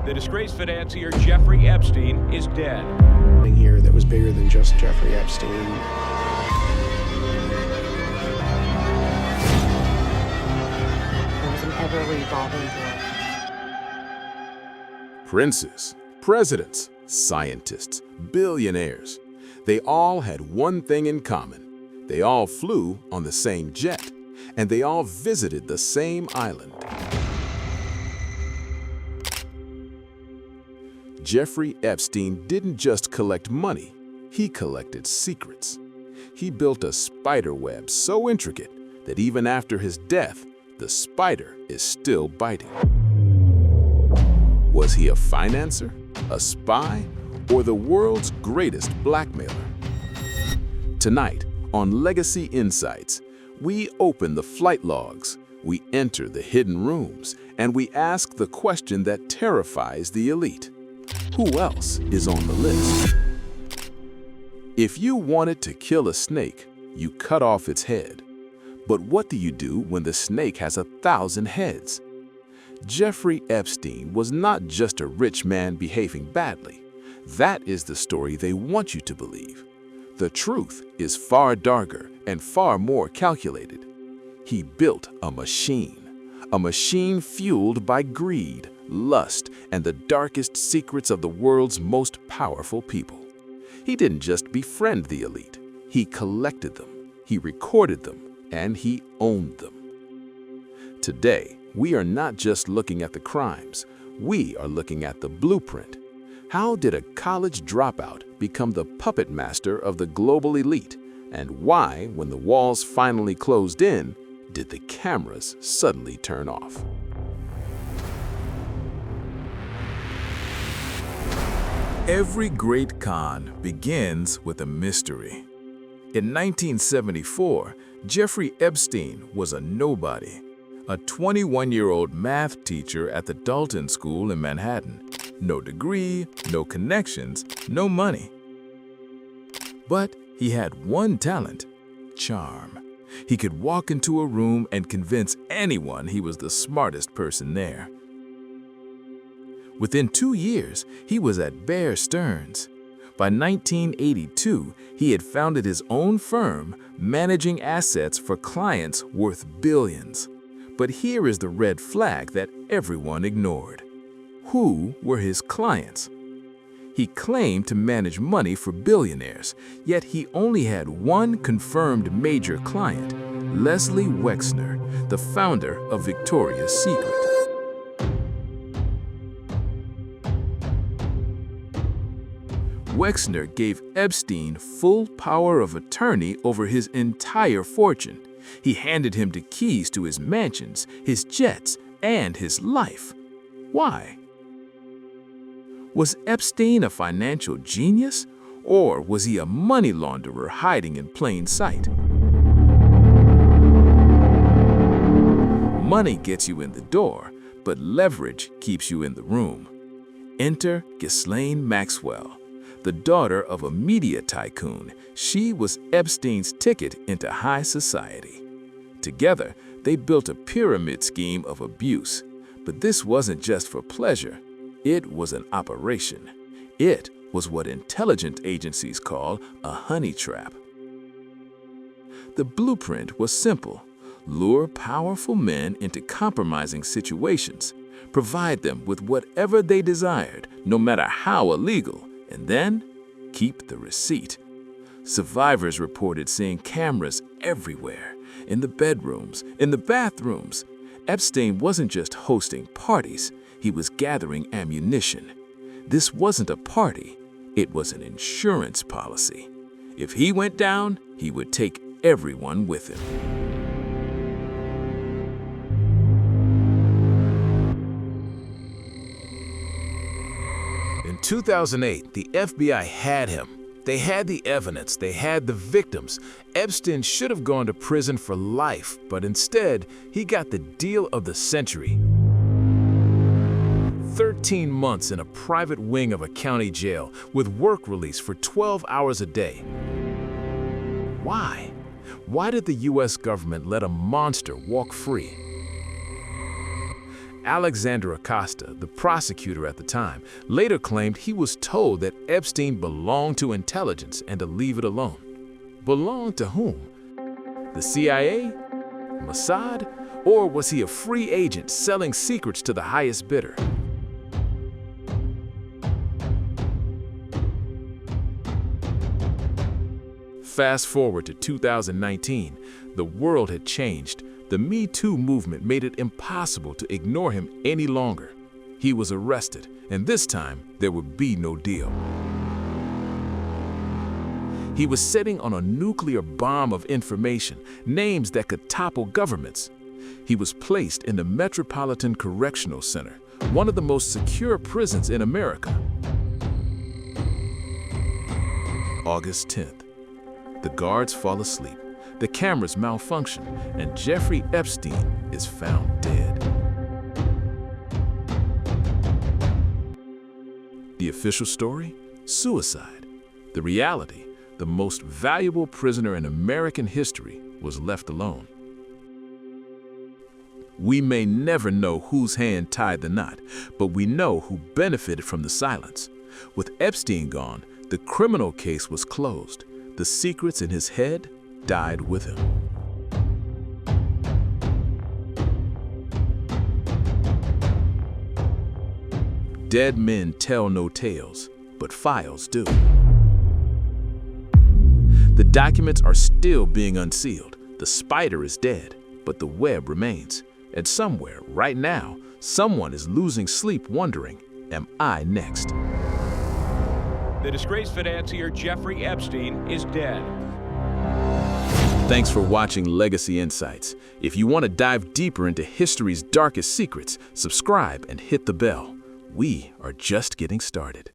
The disgraced financier Jeffrey Epstein is dead. Here that was bigger than just Jeffrey Epstein. There was an ever-revolving door. Princes, presidents, scientists, billionaires. They all had one thing in common. They all flew on the same jet, and they all visited the same island. Jeffrey Epstein didn't just collect money, he collected secrets. He built a spider web so intricate that even after his death, the spider is still biting. Was he a financer, a spy, or the world's greatest blackmailer? Tonight, on Legacy Insights, we open the flight logs, we enter the hidden rooms, and we ask the question that terrifies the elite. Who else is on the list? If you wanted to kill a snake, you cut off its head. But what do you do when the snake has 1,000 heads? Jeffrey Epstein was not just a rich man behaving badly. That is the story they want you to believe. The truth is far darker and far more calculated. He built a machine fueled by greed, lust, and the darkest secrets of the world's most powerful people. He didn't just befriend the elite. He collected them, he recorded them, and he owned them. Today, we are not just looking at the crimes. We are looking at the blueprint. How did a college dropout become the puppet master of the global elite? And why, when the walls finally closed in, did the cameras suddenly turn off? Every great con begins with a mystery. In 1974, Jeffrey Epstein was a nobody, a 21-year-old math teacher at the Dalton School in Manhattan. No degree, no connections, no money. But he had one talent: charm. He could walk into a room and convince anyone he was the smartest person there. Within 2 years, he was at Bear Stearns. By 1982, he had founded his own firm, managing assets for clients worth billions. But here is the red flag that everyone ignored. Who were his clients? He claimed to manage money for billionaires, yet he only had one confirmed major client, Leslie Wexner, the founder of Victoria's Secret. Wexner gave Epstein full power of attorney over his entire fortune. He handed him the keys to his mansions, his jets, and his life. Why? Was Epstein a financial genius, or was he a money launderer hiding in plain sight? Money gets you in the door, but leverage keeps you in the room. Enter Ghislaine Maxwell, the daughter of a media tycoon. She was Epstein's ticket into high society. Together, they built a pyramid scheme of abuse. But this wasn't just for pleasure. It was an operation. It was what intelligence agencies call a honey trap. The blueprint was simple: lure powerful men into compromising situations, provide them with whatever they desired, no matter how illegal, and then keep the receipt. Survivors reported seeing cameras everywhere, in the bedrooms, in the bathrooms. Epstein wasn't just hosting parties, he was gathering ammunition. This wasn't a party, it was an insurance policy. If he went down, he would take everyone with him. In 2008, the FBI had him. They had the evidence, they had the victims. Epstein should have gone to prison for life, but instead, he got the deal of the century. 13 months in a private wing of a county jail with work release for 12 hours a day. Why? Why did the US government let a monster walk free? Alexander Acosta, the prosecutor at the time, later claimed he was told that Epstein belonged to intelligence and to leave it alone. Belonged to whom? The CIA? Mossad? Or was he a free agent selling secrets to the highest bidder? Fast forward to 2019, the world had changed. The Me Too movement made it impossible to ignore him any longer. He was arrested, and this time there would be no deal. He was sitting on a nuclear bomb of information, names that could topple governments. He was placed in the Metropolitan Correctional Center, one of the most secure prisons in America. August 10th. The guards fall asleep, the cameras malfunction, and Jeffrey Epstein is found dead. The official story? Suicide. The reality? The most valuable prisoner in American history was left alone. We may never know whose hand tied the knot, but we know who benefited from the silence. With Epstein gone, the criminal case was closed. The secrets in his head died with him. Dead men tell no tales, but files do. The documents are still being unsealed. The spider is dead, but the web remains. And somewhere, right now, someone is losing sleep wondering, am I next? The disgraced financier Jeffrey Epstein is dead. Thanks for watching Legacy Insights. If you want to dive deeper into history's darkest secrets, subscribe and hit the bell. We are just getting started.